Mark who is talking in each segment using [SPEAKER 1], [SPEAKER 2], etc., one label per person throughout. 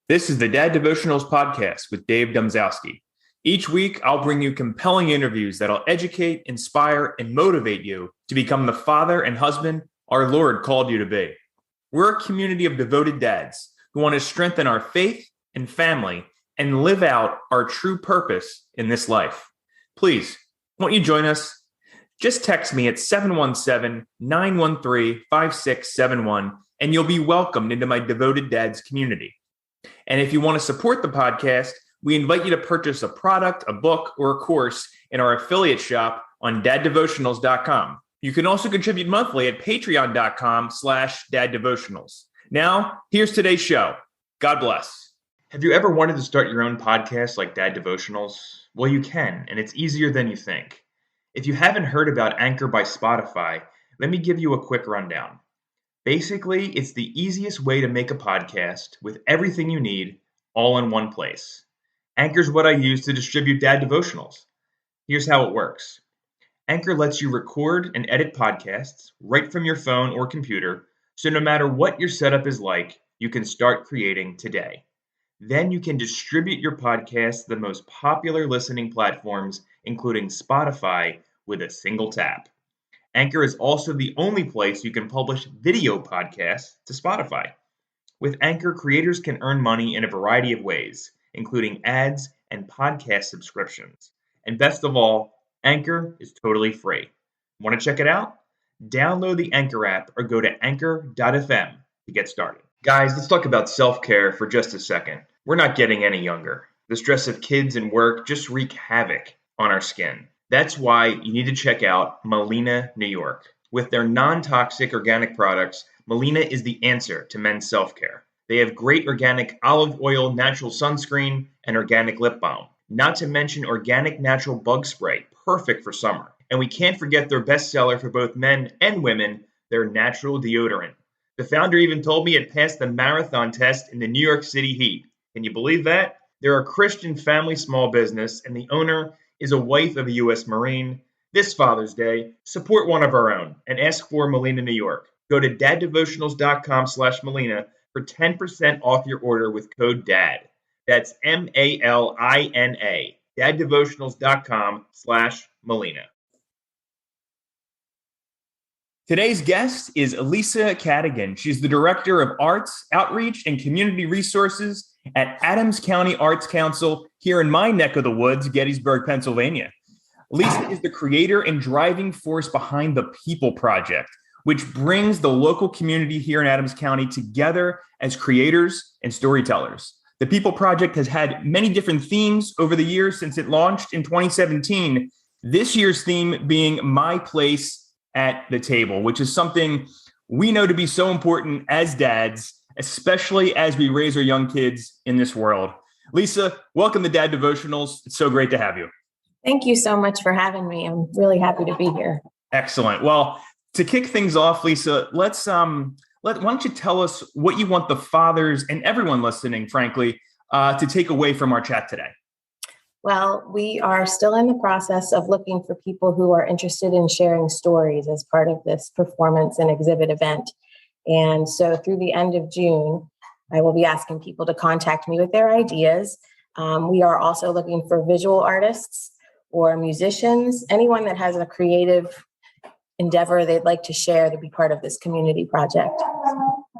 [SPEAKER 1] This is the Dad Devotionals podcast with Dave Domzalski. Each week, I'll bring you compelling interviews that'll educate, inspire, and motivate you to become the father and husband our Lord called you to be. We're a community of devoted dads who want to strengthen our faith and family and live out our true purpose in this life. Please, won't you join us? Just text me at 717-913-5671 and you'll be welcomed into my devoted dads community. And if you want to support the podcast, we invite you to purchase a product, a book, or a course in our affiliate shop on Devotionals.com. You can also contribute monthly at Patreon.com/daddevotionals. Now, here's today's show. God bless. Have you ever wanted to start your own podcast like Dad Devotionals? Well, you can, and it's easier than you think. If you haven't heard about Anchor by Spotify, let me give you a quick rundown. Basically, it's the easiest way to make a podcast with everything you need all in one place. Anchor's what I use to distribute Dad Devotionals. Here's how it works. Anchor lets you record and edit podcasts right from your phone or computer, so no matter what your setup is like, you can start creating today. Then you can distribute your podcast to the most popular listening platforms, including Spotify, with a single tap. Anchor is also the only place you can publish video podcasts to Spotify. With Anchor, creators can earn money in a variety of ways, including ads and podcast subscriptions. And best of all, Anchor is totally free. Want to check it out? Download the Anchor app or go to Anchor.fm to get started. Guys, let's talk about self-care for just a second. We're not getting any younger. The stress of kids and work just wreak havoc on our skin. That's why you need to check out Melina, New York. With their non-toxic organic products, Melina is the answer to men's self-care. They have great organic olive oil, natural sunscreen, and organic lip balm. Not to mention organic natural bug spray, perfect for summer. And we can't forget their bestseller for both men and women, their natural deodorant. The founder even told me it passed the marathon test in the New York City heat. Can you believe that? They're a Christian family small business, and the owner is a wife of a U.S. Marine. This Father's Day, support one of our own and ask for Melina, New York. Go to daddevotionals.com/Melina for 10% off your order with code DAD. That's MALINA. daddevotionals.com/Melina. Today's guest is Lisa Cadigan. She's the Director of Arts, Outreach, and Community Resources at Adams County Arts Council here in my neck of the woods, Gettysburg, Pennsylvania. Lisa is the creator and driving force behind the People Project, which brings the local community here in Adams County together as creators and storytellers. The People Project has had many different themes over the years since it launched in 2017. This year's theme being My Place at the Table, which is something we know to be so important as dads, especially as we raise our young kids in this world. Lisa, welcome to Dad Devotionals. It's so great to have you.
[SPEAKER 2] Thank you so much for having me. I'm really happy to be here.
[SPEAKER 1] Excellent. Well, to kick things off, Lisa, why don't you tell us what you want the fathers and everyone listening, frankly, to take away from our chat today?
[SPEAKER 2] Well, we are still in the process of looking for people who are interested in sharing stories as part of this performance and exhibit event. And so through the end of June, I will be asking people to contact me with their ideas. We are also looking for visual artists or musicians, anyone that has a creative endeavor they'd like to share to be part of this community project.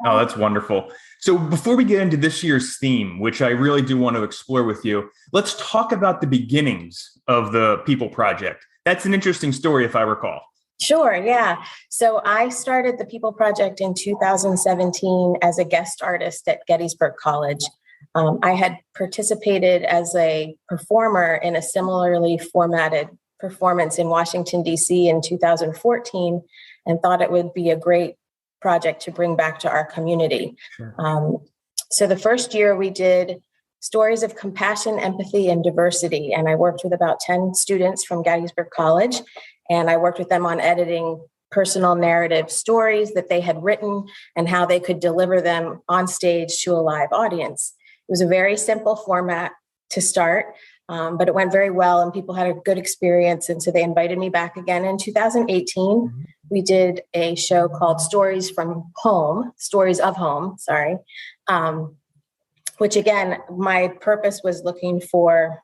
[SPEAKER 1] Oh, that's wonderful. So before we get into this year's theme, which I really do want to explore with you, let's talk about the beginnings of the People Project. That's an interesting story, if I recall.
[SPEAKER 2] Sure, yeah. So I started the People Project in 2017 as a guest artist at Gettysburg College. I had participated as a performer in a similarly formatted performance in Washington, D.C. in 2014 and thought it would be a great project to bring back to our community.
[SPEAKER 1] Sure.
[SPEAKER 2] So the first year we did stories of compassion, empathy, and diversity. And I worked with about 10 students from Gettysburg College, and I worked with them on editing personal narrative stories that they had written and how they could deliver them on stage to a live audience. It was a very simple format to start, but it went very well and people had a good experience. And so they invited me back again in 2018. Mm-hmm. We did a show called Stories of Home, which again, my purpose was looking for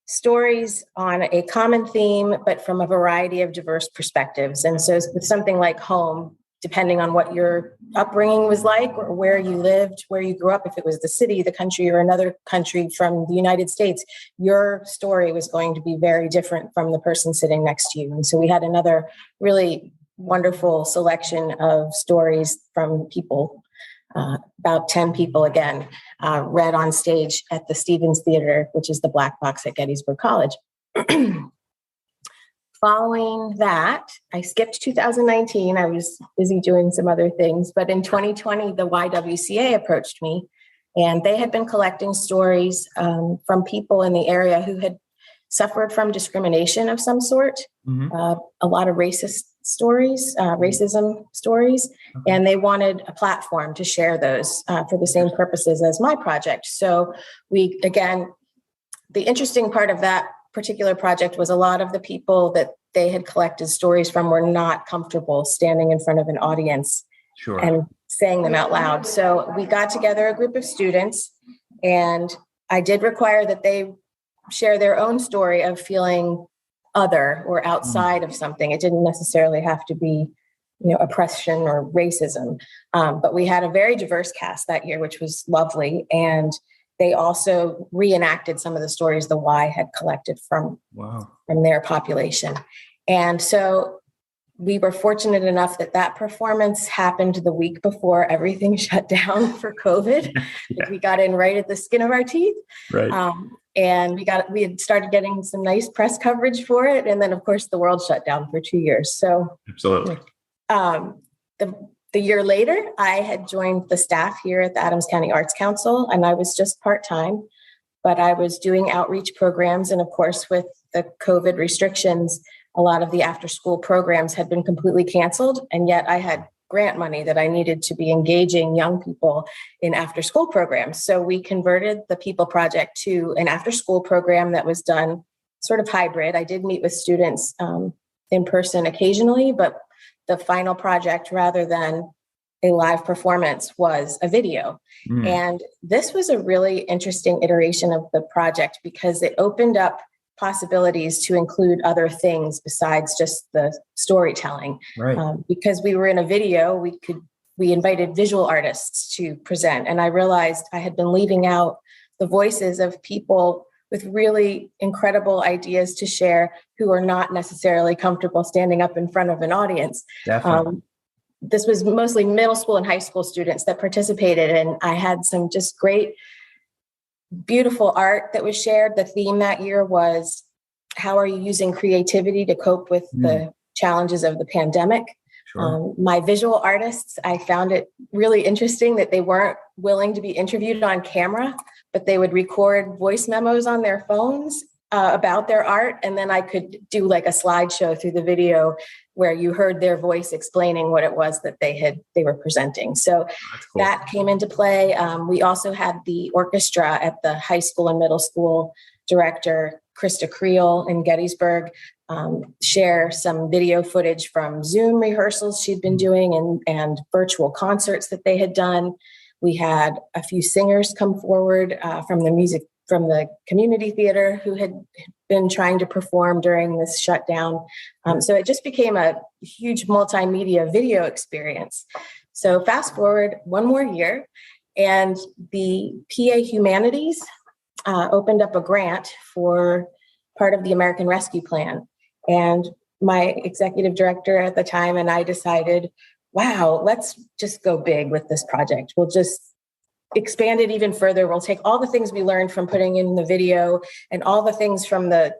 [SPEAKER 2] stories on a common theme, but from a variety of diverse perspectives. And so with something like home, depending on what your upbringing was like or where you lived, where you grew up, if it was the city, the country, or another country from the United States, your story was going to be very different from the person sitting next to you. And so we had another really wonderful selection of stories from people, about 10 people again, read on stage at the Stevens Theater, which is the black box at Gettysburg College. Following that, I skipped 2019. I was busy doing some other things, but in 2020, the YWCA approached me, and they had been collecting stories from people in the area who had suffered from discrimination of some sort, a lot of racist stories, racism stories, and they wanted a platform to share those for the same purposes as my project. So we, again, the interesting part of that particular project was a lot of the people that they had collected stories from were not comfortable standing in front of an audience and saying them out loud. So we got together a group of students, and I did require that they share their own story of feeling other or outside of something. It didn't necessarily have to be, oppression or racism. But we had a very diverse cast that year, which was lovely. And they also reenacted some of the stories the Y had collected from their population. And so we were fortunate enough that performance happened the week before everything shut down for COVID. We got in right at the skin of our teeth. And we had started getting some nice press coverage for it. And then of course the world shut down for 2 years. So
[SPEAKER 1] absolutely.
[SPEAKER 2] The year later, I had joined the staff here at the Adams County Arts Council, and I was just part-time, but I was doing outreach programs. And of course, with the COVID restrictions, a lot of the after-school programs had been completely canceled. And yet I had grant money that I needed to be engaging young people in after-school programs. So we converted the People Project to an after-school program that was done sort of hybrid. I did meet with students in person occasionally, but the final project, rather than a live performance, was a video. And this was a really interesting iteration of the project because it opened up possibilities to include other things besides just the storytelling. Because we were in a video, we invited visual artists to present. And I realized I had been leaving out the voices of people with really incredible ideas to share who are not necessarily comfortable standing up in front of an audience. This was mostly middle school and high school students that participated. And I had some just great, beautiful art that was shared. The theme that year was, how are you using creativity to cope with the challenges of the pandemic? My visual artists, I found it really interesting that they weren't willing to be interviewed on camera, but they would record voice memos on their phones about their art. And then I could do like a slideshow through the video where you heard their voice explaining what it was that they were presenting. So that came into play. We also had the orchestra at the high school and middle school director, Krista Creel in Gettysburg, share some video footage from Zoom rehearsals she'd been doing and virtual concerts that they had done. We had a few singers come forward from the community theater who had been trying to perform during this shutdown. So it just became a huge multimedia video experience. So fast forward one more year, and the PA Humanities opened up a grant for part of the American Rescue Plan. And my executive director at the time and I decided, wow, let's just go big with this project. We'll just expand it even further. We'll take all the things we learned from putting in the video and all the things from the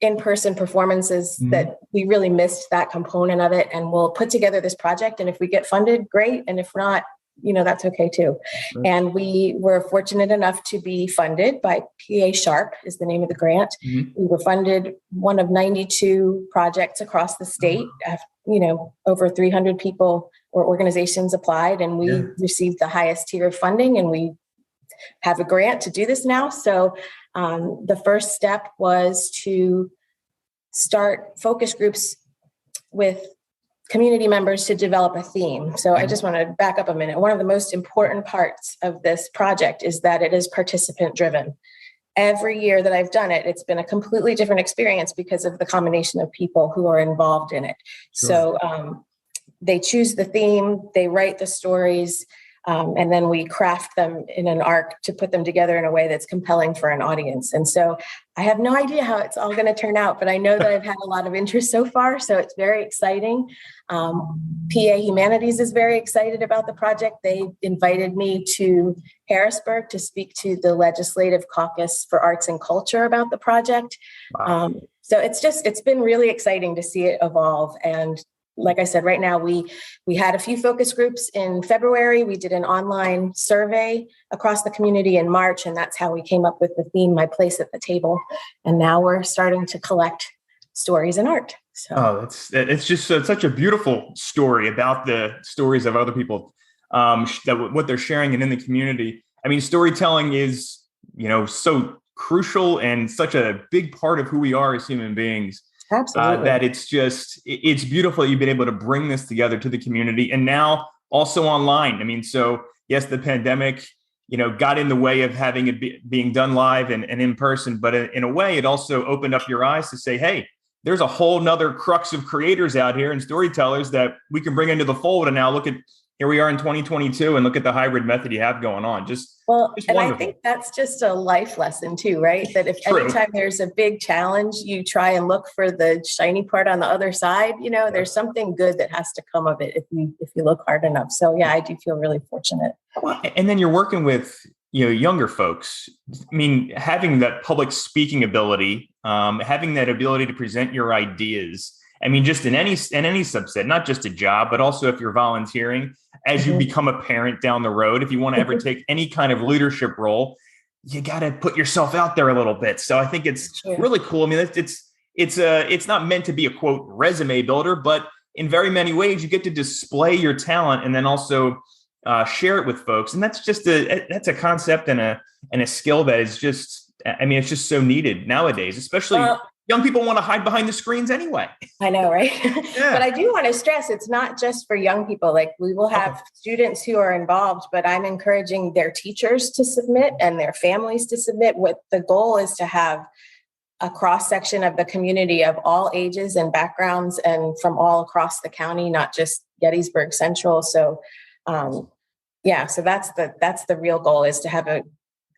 [SPEAKER 2] in-person performances that we really missed that component of it. And we'll put together this project. And if we get funded, great. And if not, that's okay too. And we were fortunate enough to be funded by PA Sharp is the name of the grant. We were funded one of 92 projects across the state. Over 300 people or organizations applied, and we received the highest tier of funding, and we have a grant to do this now. So the first step was to start focus groups with community members to develop a theme. So I just want to back up a minute. One of the most important parts of this project is that it is participant driven. Every year that I've done it, it's been a completely different experience because of the combination of people who are involved in it. Sure. So they choose the theme, they write the stories, and then we craft them in an arc to put them together in a way that's compelling for an audience. And so I have no idea how it's all going to turn out, but I know that I've had a lot of interest so far. So it's very exciting. PA Humanities is very excited about the project. They invited me to Harrisburg to speak to the Legislative Caucus for Arts and Culture about the project. Wow. So it's been really exciting to see it evolve. And like I said, right now, we had a few focus groups in February. We did an online survey across the community in March, and that's how we came up with the theme, My Place at the Table. And now we're starting to collect stories and art. So
[SPEAKER 1] it's just such a beautiful story about the stories of other people, what they're sharing and in the community. I mean, storytelling is, so crucial and such a big part of who we are as human beings.
[SPEAKER 2] Absolutely.
[SPEAKER 1] That it's beautiful that you've been able to bring this together to the community, and now also online. I mean, so yes, the pandemic, got in the way of having it being done live and in person, but in a way, it also opened up your eyes to say, hey, there's a whole nother crux of creators out here and storytellers that we can bring into the fold. And now look at, here we are in 2022, and look at the hybrid method you have going on. Just
[SPEAKER 2] and
[SPEAKER 1] wonderful.
[SPEAKER 2] I think that's just a life lesson too, right? That if
[SPEAKER 1] True.
[SPEAKER 2] anytime there's a big challenge, you try and look for the shiny part on the other side. There's something good that has to come of it if you look hard enough. So yeah, I do feel really fortunate.
[SPEAKER 1] And then you're working with younger folks. I mean, having that public speaking ability, having that ability to present your ideas. I mean, just in any subset, not just a job, but also if you're volunteering, as you become a parent down the road, if you want to ever take any kind of leadership role, you got to put yourself out there a little bit. So I think it's really cool. I mean, it's not meant to be a quote resume builder, but in very many ways, you get to display your talent and then also share it with folks. And that's just that's a concept and a skill that is just, I mean, it's just so needed nowadays, especially. Young people want to hide behind the screens anyway.
[SPEAKER 2] I know, right?
[SPEAKER 1] Yeah.
[SPEAKER 2] But I do want to stress, it's not just for young people. Like, we will have students who are involved, but I'm encouraging their teachers to submit and their families to submit. What the goal is to have a cross section of the community of all ages and backgrounds and from all across the county, not just Gettysburg Central. So, so that's the real goal, is to have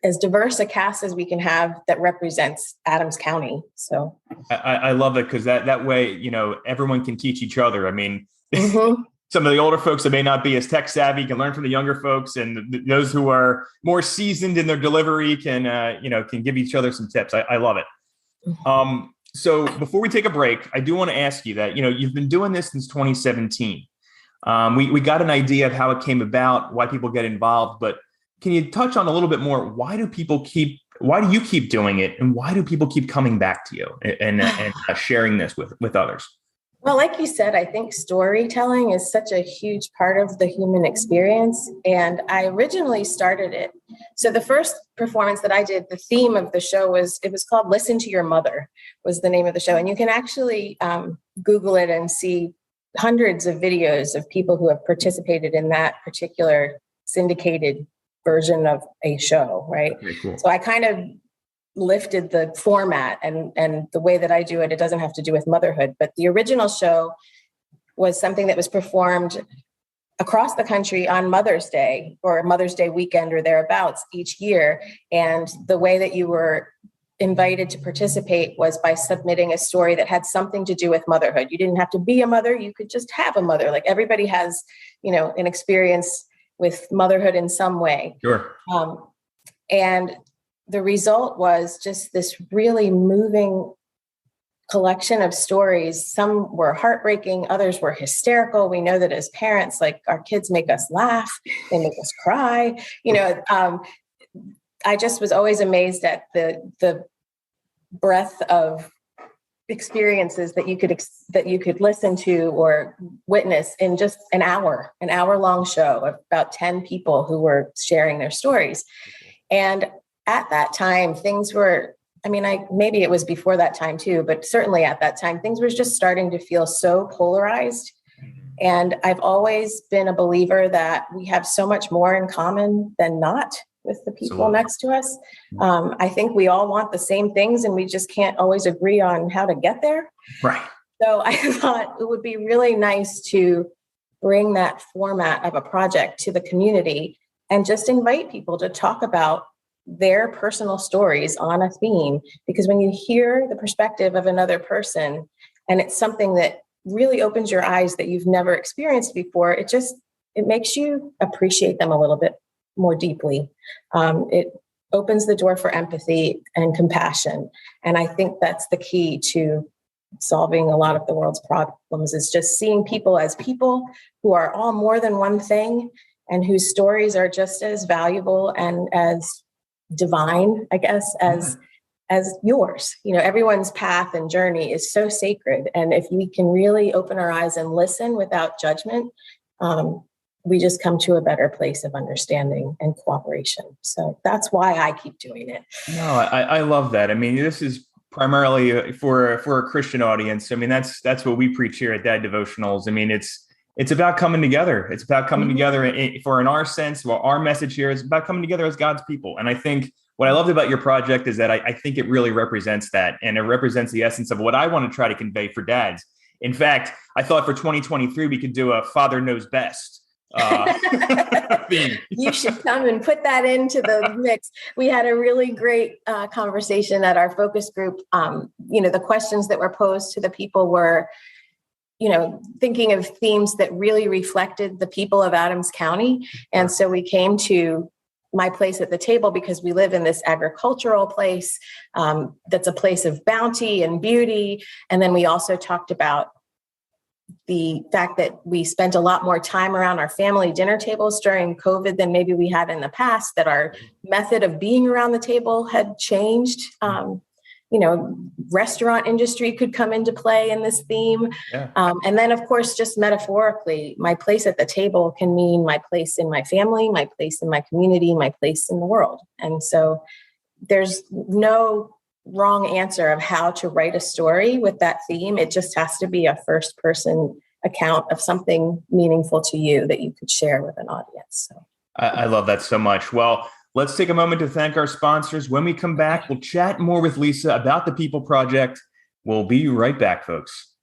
[SPEAKER 2] as diverse a cast as we can have that represents Adams County. So
[SPEAKER 1] I love it, because that way, everyone can teach each other. I mean, some of the older folks that may not be as tech savvy can learn from the younger folks, and those who are more seasoned in their delivery can give each other some tips. I love it. So before we take a break, I do want to ask you that, you've been doing this since 2017. We got an idea of how it came about, why people get involved, but can you touch on a little bit more? Why do you keep doing it? And why do people keep coming back to you and sharing this with others?
[SPEAKER 2] Well, like you said, I think storytelling is such a huge part of the human experience. And I originally started it. So the first performance that I did, the theme of the show was called Listen to Your Mother, was the name of the show. And you can actually Google it and see hundreds of videos of people who have participated in that particular syndicated version of a show, right?
[SPEAKER 1] Very cool.
[SPEAKER 2] So I kind of lifted the format and the way that I do it. It doesn't have to do with motherhood, but the original show was something that was performed across the country on Mother's Day or Mother's Day weekend or thereabouts each year. And the way that you were invited to participate was by submitting a story that had something to do with motherhood. You didn't have to be a mother. You could just have a mother. Like, everybody has, an experience with motherhood in some way.
[SPEAKER 1] Sure.
[SPEAKER 2] And the result was just this really moving collection of stories. Some were heartbreaking, others were hysterical. We know that as parents, like, our kids make us laugh, they make us cry. I just was always amazed at the breadth of experiences that you could listen to or witness in just an hour long show of about 10 people who were sharing their stories. And at that time, things were, maybe it was before that time too, but certainly at that time, things were just starting to feel so polarized And I've always been a believer that we have so much more in common than not with the people
[SPEAKER 1] Absolutely.
[SPEAKER 2] next to us. I think we all want the same things and we just can't always agree on how to get there.
[SPEAKER 1] Right.
[SPEAKER 2] So I thought it would be really nice to bring that format of a project to the community and just invite people to talk about their personal stories on a theme. Because when you hear the perspective of another person and it's something that really opens your eyes that you've never experienced before, it makes you appreciate them a little bit more deeply. It opens the door for empathy and compassion. And I think that's the key to solving a lot of the world's problems, is just seeing people as people who are all more than one thing and whose stories are just as valuable and as divine, I guess, as yours. Everyone's path and journey is so sacred. And if we can really open our eyes and listen without judgment, we just come to a better place of understanding and cooperation. So that's why I keep doing it.
[SPEAKER 1] No, I love that. I mean, this is primarily for a Christian audience. I mean, that's what we preach here at Dad Devotionals. I mean, it's about coming together. It's about coming together in our sense. Well, our message here is about coming together as God's people. And I think what I loved about your project is that I think it really represents that, and it represents the essence of what I want to try to convey for dads. In fact, I thought for 2023 we could do a Father Knows Best theme.
[SPEAKER 2] You should come and put that into the mix. We had a really great conversation at our focus group. The questions that were posed to the people were, thinking of themes that really reflected the people of Adams County. And so we came to my place at the table because we live in this agricultural place that's a place of bounty and beauty. And then we also talked about the fact that we spent a lot more time around our family dinner tables during COVID than maybe we had in the past, that our method of being around the table had changed. Restaurant industry could come into play in this theme.
[SPEAKER 1] Yeah.
[SPEAKER 2] And then, of course, just metaphorically, my place at the table can mean my place in my family, my place in my community, my place in the world. And so there's no wrong answer of how to write a story with that theme. It just has to be a first person account of something meaningful to you that you could share with an audience. So
[SPEAKER 1] I love that so much. Well, let's take a moment to thank our sponsors. When we come back, we'll chat more with Lisa about the People Project. We'll be right back, folks.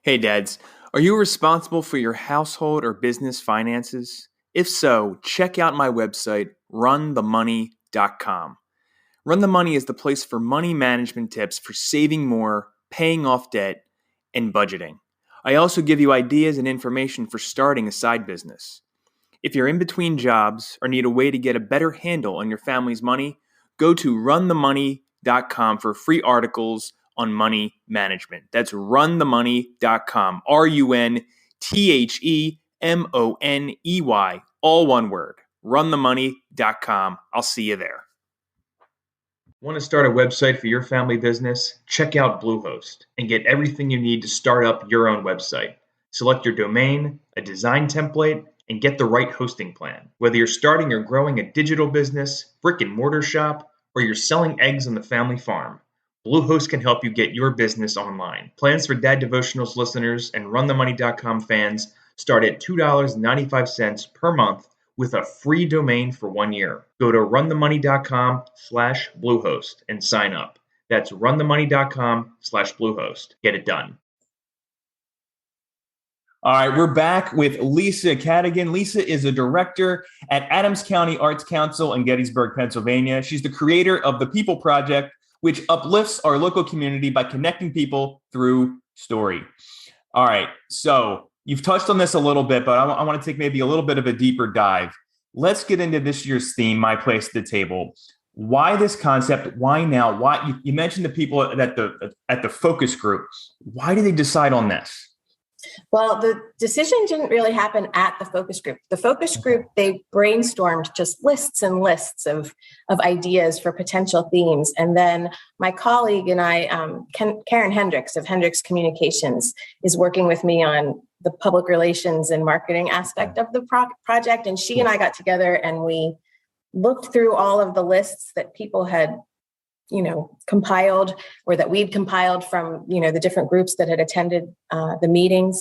[SPEAKER 1] Hey, dads, are you responsible for your household or business finances? If so, check out my website, runthemoney.com. Run the Money is the place for money management tips for saving more, paying off debt, and budgeting. I also give you ideas and information for starting a side business. If you're in between jobs or need a way to get a better handle on your family's money, go to runthemoney.com for free articles on money management. That's runthemoney.com. RUNTHEMONEY, all one word. Runthemoney.com. I'll see you there. Want to start a website for your family business? Check out Bluehost and get everything you need to start up your own website. Select your domain, a design template, and get the right hosting plan. Whether you're starting or growing a digital business, brick and mortar shop, or you're selling eggs on the family farm, Bluehost can help you get your business online. Plans for Dad Devotionals listeners and RunTheMoney.com fans start at $2.95 per month with a free domain for 1 year. Go to runthemoney.com/Bluehost and sign up. That's runthemoney.com/Bluehost. Get it done. All right, we're back with Lisa Cadigan. Lisa is a director at Adams County Arts Council in Gettysburg, Pennsylvania. She's the creator of the People Project, which uplifts our local community by connecting people through story. All right, so you've touched on this a little bit, but I want to take maybe a little bit of a deeper dive. Let's get into this year's theme, My Place at the Table. Why this concept? Why now? Why you mentioned the people at the focus group. Why did they decide on this?
[SPEAKER 2] Well, the decision didn't really happen at the focus group. The focus group, they brainstormed just lists and lists of ideas for potential themes. And then my colleague and I, Karen Hendricks of Hendricks Communications, is working with me on the public relations and marketing aspect of the project. And she and I got together and we looked through all of the lists that people had compiled, or that we'd compiled from, the different groups that had attended the meetings.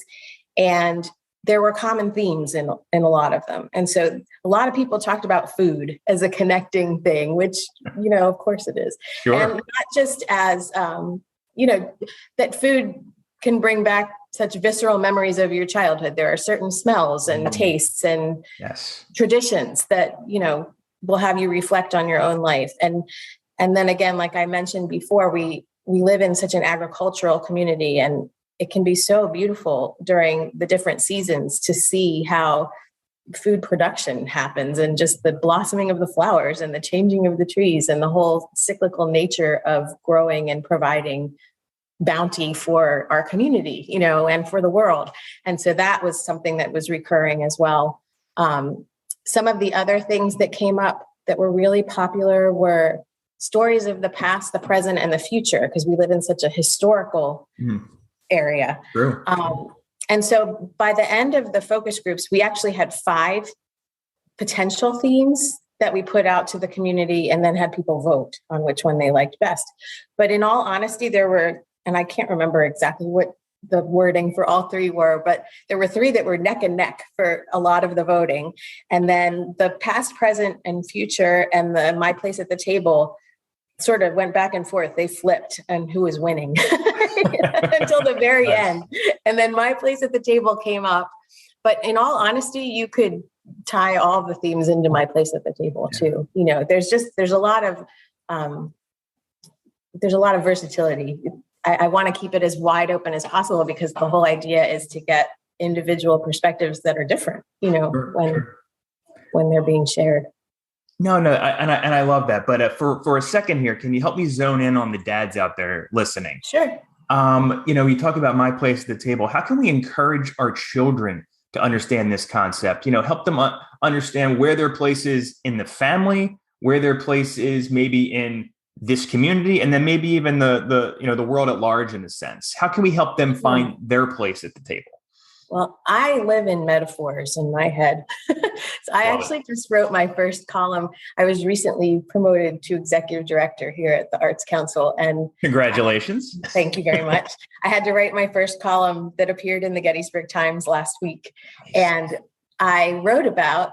[SPEAKER 2] And there were common themes in a lot of them. And so a lot of people talked about food as a connecting thing, which, of course it is.
[SPEAKER 1] Sure.
[SPEAKER 2] And not just as, that food can bring back such visceral memories of your childhood. There are certain smells and tastes and traditions that, will have you reflect on your own life. And then again, like I mentioned before, we live in such an agricultural community, and it can be so beautiful during the different seasons to see how food production happens, and just the blossoming of the flowers and the changing of the trees and the whole cyclical nature of growing and providing bounty for our community, and for the world. And so that was something that was recurring as well. Some of the other things that came up that were really popular were stories of the past, the present, and the future, because we live in such a historical area.
[SPEAKER 1] True.
[SPEAKER 2] And so by the end of the focus groups, we actually had 5 potential themes that we put out to the community and then had people vote on which one they liked best. But in all honesty, there were, and I can't remember exactly what the wording for all 3 were, but there were 3 that were neck and neck for a lot of the voting. And then the past, present, and future and the my place at the table sort of went back and forth. They flipped and who was winning until the very end. And then my place at the table came up. But in all honesty, you could tie all the themes into my place at the table too. There's a lot of versatility. I want to keep it as wide open as possible, because the whole idea is to get individual perspectives that are different, when they're being shared.
[SPEAKER 1] No, I love that. But for a second here, can you help me zone in on the dads out there listening?
[SPEAKER 2] Sure.
[SPEAKER 1] You talk about my place at the table. How can we encourage our children to understand this concept? Help them understand where their place is in the family, where their place is maybe in this community, and then maybe even the world at large in a sense. How can we help them find their place at the table?
[SPEAKER 2] Well, I live in metaphors in my head. So I actually just wrote my first column. I was recently promoted to executive director here at the Arts Council. And
[SPEAKER 1] congratulations.
[SPEAKER 2] Thank you very much. I had to write my first column that appeared in the Gettysburg Times last week. And I wrote about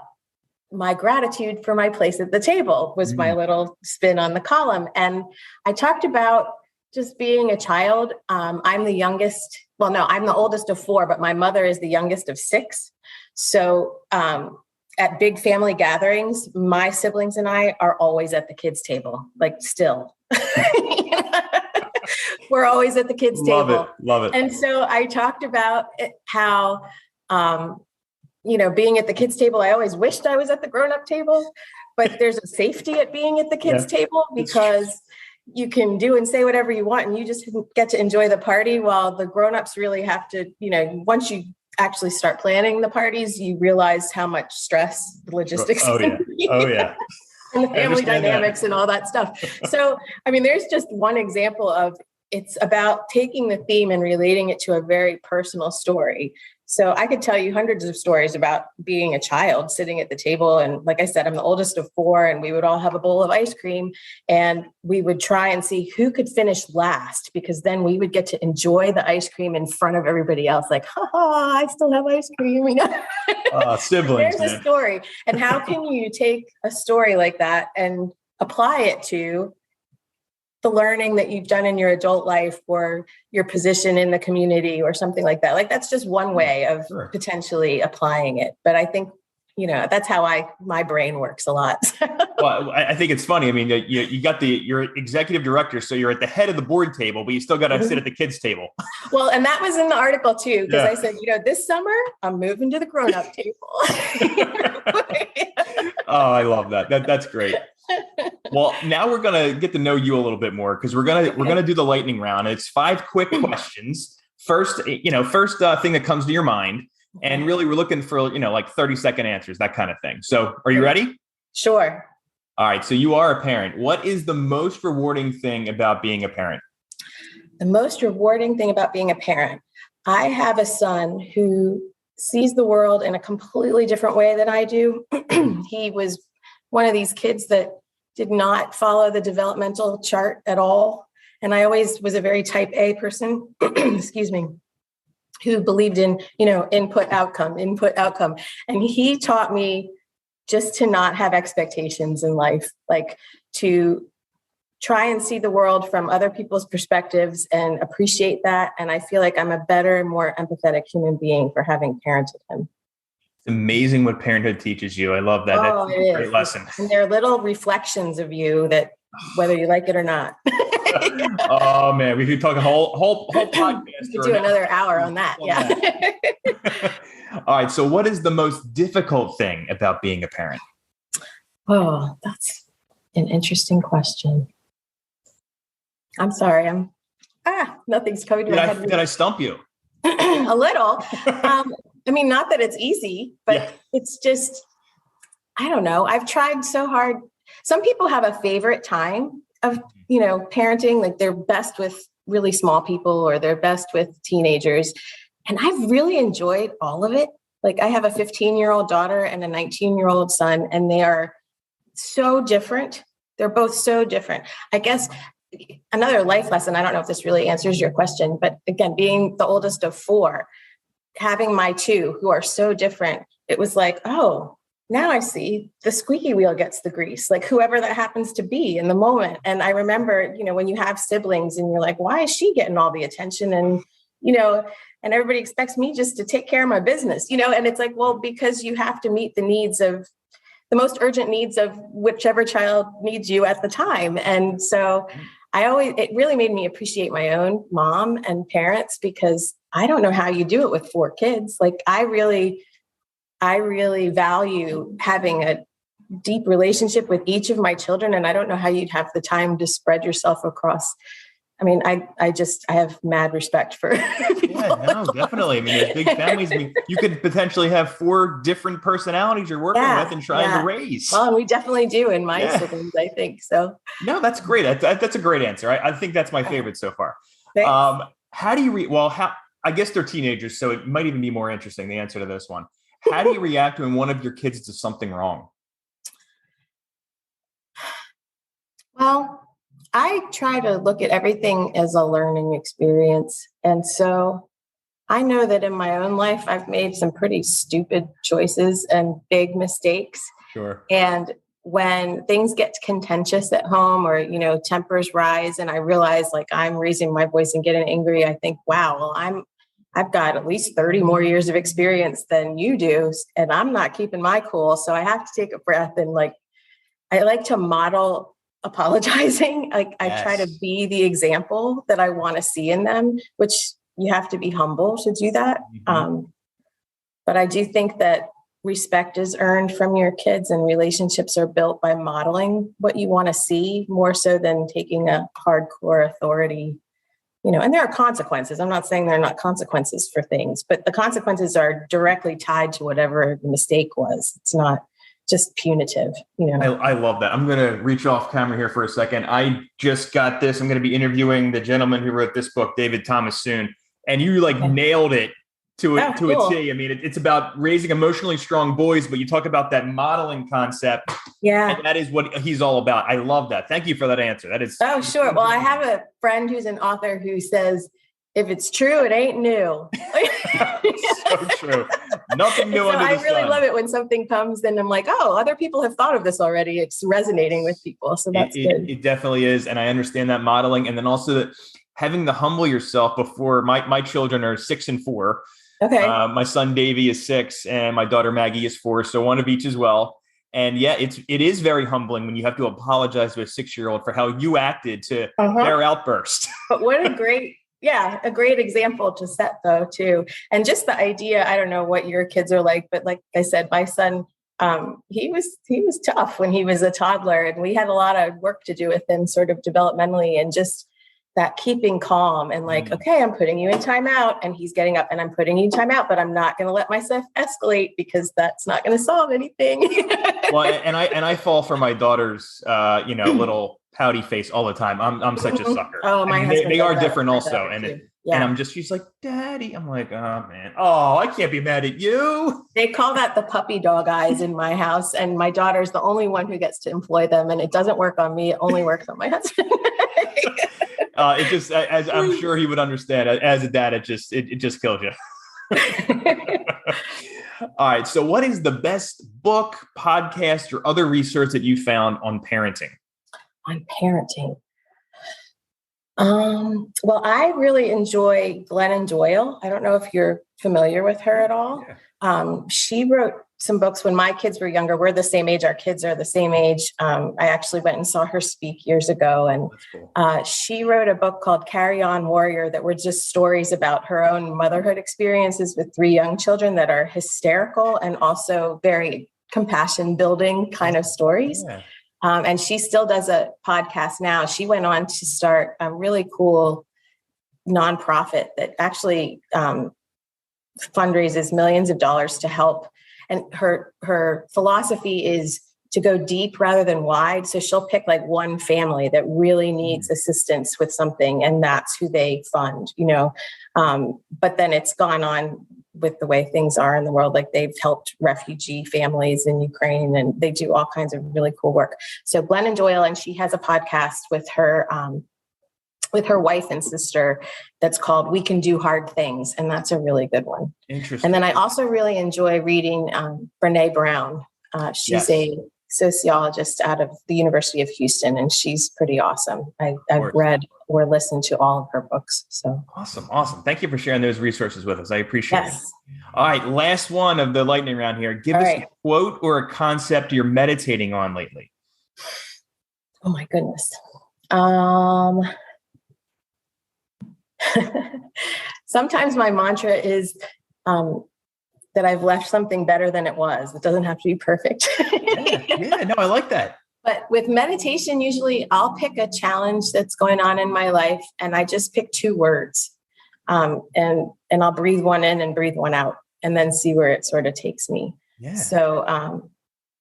[SPEAKER 2] my gratitude for my place at the table was my little spin on the column. And I talked about just being a child. I'm the youngest. Well, no, I'm the oldest of 4, but my mother is the youngest of 6. So at big family gatherings, my siblings and I are always at the kids' table, like still. We're always at the kids' table.
[SPEAKER 1] Love it.
[SPEAKER 2] And so I talked about how, being at the kids' table, I always wished I was at the grown-up table, but there's a safety at being at the kids' table, because you can do and say whatever you want, and you just get to enjoy the party, while the grownups really have to, once you actually start planning the parties, you realize how much stress the logistics
[SPEAKER 1] and
[SPEAKER 2] the family dynamics and all that stuff. So, there's just one example of, it's about taking the theme and relating it to a very personal story. So I could tell you hundreds of stories about being a child sitting at the table. And like I said, I'm the oldest of 4, and we would all have a bowl of ice cream, and we would try and see who could finish last, because then we would get to enjoy the ice cream in front of everybody else. Like, I still have ice cream.
[SPEAKER 1] Siblings.
[SPEAKER 2] There's a story. And how can you take a story like that and apply it to the learning that you've done in your adult life, or your position in the community, or something like that? Like, that's just one way of potentially applying it. But I think, that's how my brain works a lot.
[SPEAKER 1] Well, I think it's funny. You got you're executive director, so you're at the head of the board table, but you still got to sit at the kids' table.
[SPEAKER 2] Well, and that was in the article too, because I said, this summer I'm moving to the grown-up table.
[SPEAKER 1] Oh, I love that. That's great. Well, now we're going to get to know you a little bit more, because we're going to do the lightning round. It's 5 quick questions. First thing that comes to your mind. And really, we're looking for, like 30-second answers, that kind of thing. So are you ready?
[SPEAKER 2] Sure.
[SPEAKER 1] All right. So you are a parent. What is the most rewarding thing about being a parent?
[SPEAKER 2] The most rewarding thing about being a parent. I have a son who sees the world in a completely different way than I do. He was one of these kids that did not follow the developmental chart at all. And I always was a very type A person. Excuse me. who believed in, input, outcome. And he taught me just to not have expectations in life, like to try and see the world from other people's perspectives and appreciate that. And I feel like I'm a better, more empathetic human being for having parented him.
[SPEAKER 1] It's amazing what parenthood teaches you. I love that.
[SPEAKER 2] Oh,
[SPEAKER 1] That's a great lesson.
[SPEAKER 2] And they're little reflections of you that whether you like it or not.
[SPEAKER 1] Oh man, we could talk a whole podcast.
[SPEAKER 2] We could do another hour on that. Yeah.
[SPEAKER 1] All right. So what is the most difficult thing about being a parent?
[SPEAKER 2] Oh, that's an interesting question. I'm sorry. Nothing's coming to my head.
[SPEAKER 1] Did I stump you?
[SPEAKER 2] A little. Not that it's easy, but It's just, I don't know. I've tried so hard. Some people have a favorite time of, parenting, like they're best with really small people or they're best with teenagers. And I've really enjoyed all of it. Like I have a 15-year-old daughter and a 19-year-old son, and they are so different. They're both so different. I guess another life lesson, I don't know if this really answers your question, but again, being the oldest of four, having my two who are so different, it was like, oh, now I see the squeaky wheel gets the grease, like whoever that happens to be in the moment. And I remember, when you have siblings and you're like, why is she getting all the attention? And, and everybody expects me just to take care of my business, and it's like, well, because you have to meet the needs of the most urgent needs of whichever child needs you at the time. And so it really made me appreciate my own mom and parents, because I don't know how you do it with 4 kids. Like I really value having a deep relationship with each of my children. And I don't know how you'd have the time to spread yourself across. I have mad respect for people.
[SPEAKER 1] Yeah, no, definitely. There's big families. You could potentially have 4 different personalities you're working with and trying to raise.
[SPEAKER 2] Well, we definitely do in my siblings, I think. So.
[SPEAKER 1] No, that's great. That's a great answer. I think that's my favorite so far. How do you I guess they're teenagers, so it might even be more interesting, the answer to this one. How do you react when one of your kids does something wrong?
[SPEAKER 2] Well, I try to look at everything as a learning experience. And so I know that in my own life, I've made some pretty stupid choices and big mistakes.
[SPEAKER 1] Sure.
[SPEAKER 2] And when things get contentious at home or, tempers rise and I realize like I'm raising my voice and getting angry, I think, wow, well, I've got at least 30 more years of experience than you do, and I'm not keeping my cool. So I have to take a breath and I like to model apologizing. I try to be the example that I want to see in them, which you have to be humble to do that. Mm-hmm. But I do think that respect is earned from your kids and relationships are built by modeling what you want to see more so than taking a hardcore authority. And there are consequences. I'm not saying there are not consequences for things, but the consequences are directly tied to whatever the mistake was. It's not just punitive.
[SPEAKER 1] I love that. I'm going to reach off camera here for a second. I just got this. I'm going to be interviewing the gentleman who wrote this book, David Thomas, soon. And you nailed it to a T. It's about raising emotionally strong boys, but you talk about that modeling concept.
[SPEAKER 2] Yeah.
[SPEAKER 1] And that is what he's all about. I love that. Thank you for that answer. That is.
[SPEAKER 2] Oh, sure. Well, I have a friend who's an author who says, if it's true, it ain't new.
[SPEAKER 1] So true. Nothing new under the sun.
[SPEAKER 2] I really love it when something comes and I'm like, oh, other people have thought of this already. It's resonating with people. So that's good.
[SPEAKER 1] It definitely is. And I understand that modeling. And then also having to humble yourself before my children are 6 and 4.
[SPEAKER 2] Okay.
[SPEAKER 1] My son Davey is 6 and my daughter Maggie is 4. So one of each as well. And it is very humbling when you have to apologize to a 6-year-old for how you acted to their outburst.
[SPEAKER 2] But what a great example to set though too. And just the idea, I don't know what your kids are like, but like I said, my son, he was tough when he was a toddler and we had a lot of work to do with him sort of developmentally and just that keeping calm and okay, I'm putting you in timeout and he's getting up and I'm putting you in timeout, but I'm not going to let myself escalate because that's not going to solve anything.
[SPEAKER 1] Well, and I fall for my daughter's, little pouty face all the time. I'm such a sucker.
[SPEAKER 2] Oh, my husband.
[SPEAKER 1] They are different also. And she's like, Daddy. I'm like, oh man. Oh, I can't be mad at you.
[SPEAKER 2] They call that the puppy dog eyes in my house. And my daughter's the only one who gets to employ them. And it doesn't work on me. It only works on my husband.
[SPEAKER 1] It just, as I'm sure he would understand, as a dad, it just kills you. All right. So what is the best book, podcast, or other research that you found on parenting?
[SPEAKER 2] On parenting. Well, I really enjoy Glennon Doyle. I don't know if you're familiar with her at all. Yeah. She wrote some books when my kids were younger. We're the same age. Our kids are the same age. I actually went and saw her speak years ago. And cool. She wrote a book called Carry On Warrior that were just stories about her own motherhood experiences with 3 young children that are hysterical and also very compassion building kind of stories. Yeah. And she still does a podcast now. She went on to start a really cool nonprofit that actually fundraises millions of dollars to help. And her philosophy is to go deep rather than wide. So she'll pick like one family that really needs assistance with something, and that's who they fund, but then it's gone on with the way things are in the world. Like they've helped refugee families in Ukraine, and they do all kinds of really cool work. So Glennon Doyle, and she has a podcast with her wife and sister that's called We Can Do Hard Things. And that's a really good one.
[SPEAKER 1] Interesting.
[SPEAKER 2] And then I also really enjoy reading Brene Brown. She's a sociologist out of the University of Houston, and she's pretty awesome. I've read or listened to all of her books. So
[SPEAKER 1] Awesome. Thank you for sharing those resources with us. I appreciate it. All right. Last one of the lightning round here. Give us a quote or a concept you're meditating on lately.
[SPEAKER 2] Oh my goodness. Sometimes my mantra is that I've left something better than it was. It doesn't have to be perfect.
[SPEAKER 1] No, I like that.
[SPEAKER 2] But with meditation, usually I'll pick a challenge that's going on in my life, and I just pick 2 words, and I'll breathe one in and breathe one out, and then see where it sort of takes me. Yeah. So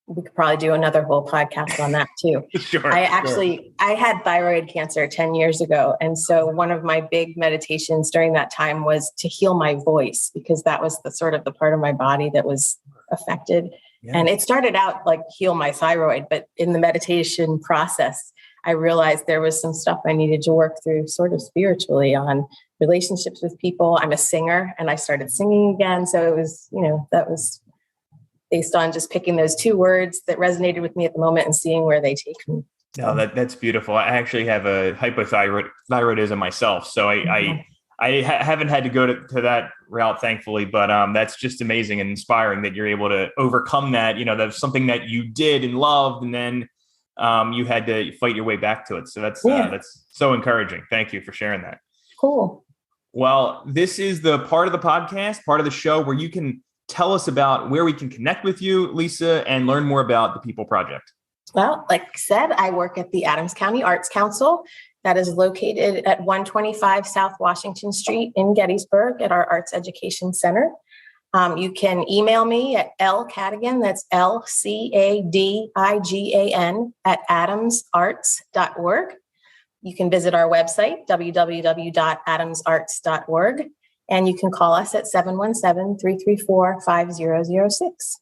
[SPEAKER 2] we could probably do another whole podcast on that too.
[SPEAKER 1] Sure.
[SPEAKER 2] I had thyroid cancer 10 years ago. And so one of my big meditations during that time was to heal my voice, because that was the sort of the part of my body that was affected. Yeah. And it started out like heal my thyroid, but in the meditation process, I realized there was some stuff I needed to work through sort of spiritually on relationships with people. I'm a singer, and I started singing again. So it was, that was based on just picking those 2 words that resonated with me at the moment and seeing where they take me.
[SPEAKER 1] No, that's beautiful. I actually have a hypothyroidism myself. So I haven't had to go to that route, thankfully, but that's just amazing and inspiring that you're able to overcome that. That's something that you did and loved, and then you had to fight your way back to it. So that's so encouraging. Thank you for sharing that.
[SPEAKER 2] Cool.
[SPEAKER 1] Well, this is the part of the podcast, part of the show where you can tell us about where we can connect with you, Lisa, and learn more about the People Project.
[SPEAKER 2] Well, like I said, I work at the Adams County Arts Council. That is located at 125 South Washington Street in Gettysburg at our Arts Education Center. You can email me at lcadigan, that's LCADIGAN @adamsarts.org. You can visit our website, www.adamsarts.org. And you can call us at 717-334-5006.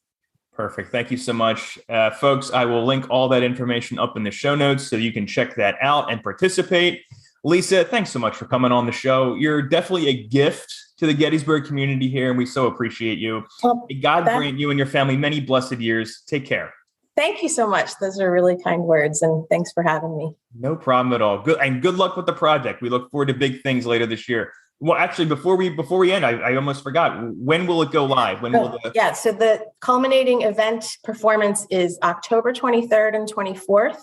[SPEAKER 1] Perfect. Thank you so much. Folks, I will link all that information up in the show notes so you can check that out and participate. Lisa, thanks so much for coming on the show. You're definitely a gift to the Gettysburg community here, and we so appreciate you. Well, God grant you and your family many blessed years. Take care.
[SPEAKER 2] Thank you so much. Those are really kind words, and thanks for having me.
[SPEAKER 1] No problem at all. Good luck with the project. We look forward to big things later this year. Well, actually, before we end, I almost forgot. When will it go live?
[SPEAKER 2] So the culminating event performance is October 23rd and 24th.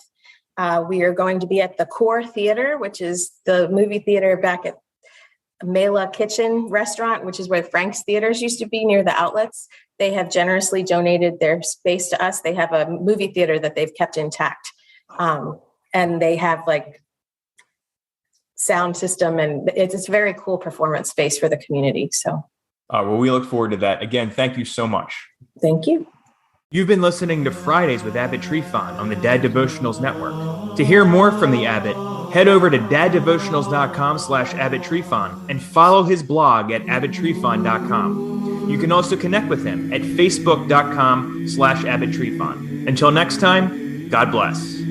[SPEAKER 2] We are going to be at the Core Theater, which is the movie theater back at Mela Kitchen Restaurant, which is where Frank's Theaters used to be near the outlets. They have generously donated their space to us. They have a movie theater that they've kept intact. And they have sound system, and it's a very cool performance space for the community. So,
[SPEAKER 1] well, we look forward to that. Again, thank you so much.
[SPEAKER 2] Thank you.
[SPEAKER 1] You've been listening to Fridays with Abbott Trefon on the Dad Devotionals Network. To hear more from the Abbott, head over to daddevotionals.com/Abbott Trefon and follow his blog at abbottrefon.com. You can also connect with him at facebook.com/Abbott Trefon. Until next time, God bless.